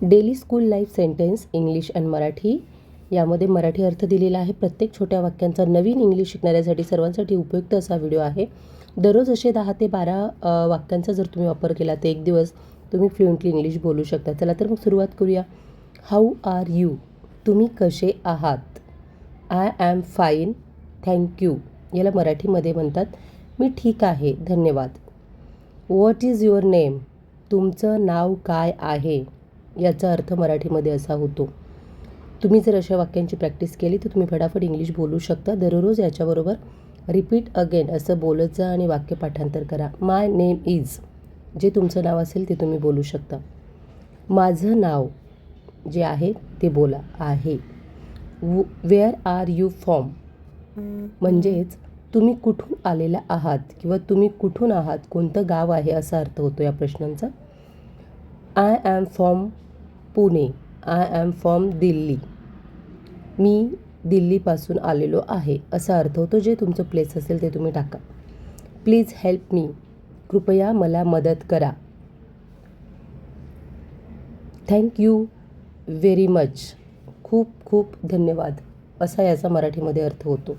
Daily school life sentence English and Marathi यामध्ये मराठी अर्थ दिलेला आहे. प्रत्येक छोट्या वाक्यांचा नवीन इंग्लिश शिकणाऱ्यासाठी सर्वांसाठी उपयुक्त असा व्हिडिओ आहे. दररोज असे 10 ते 12 वाक्यांचा जर तुम्ही वापर केला तर एक दिवस तुम्ही फ्लुएंटली इंग्लिश बोलू शकता. चला तर मग सुरुवात करूया. How are you? तुम्ही कसे आहात? I am fine thank you. याला मराठीमध्ये म्हणतात मी ठीक आहे धन्यवाद. What is your name? तुमचं नाव काय आहे? याचा अर्थ मराठीमध्ये असा होतो. तुम्ही जर अशा वाक्यांची प्रॅक्टिस केली तर तुम्ही फटाफट इंग्लिश बोलू शकता. दररोज याच्याबरोबर रिपीट अगेन असं बोलत जा आणि वाक्य पाठांतर करा. माय नेम इज, जे तुमचं नाव असेल ते तुम्ही बोलू शकता. माझं नाव जे आहे ते बोला आहे. Where are you from? म्हणजेच तुम्ही कुठून आलेला आहात किंवा तुम्ही कुठून आहात, कोणतं गाव आहे असा अर्थ होतो या प्रश्नांचा. I am from Pune. I am from Delhi. मी दिल्लीपासून आलेलो आहे असा अर्थ होतो. जे तुमचं प्लेस असेल ते तुम्ही टाका. Please help me. कृपया मला मदत करा. Thank you very much. खूप खूप धन्यवाद असा याचा मराठीमध्ये अर्थ होतो.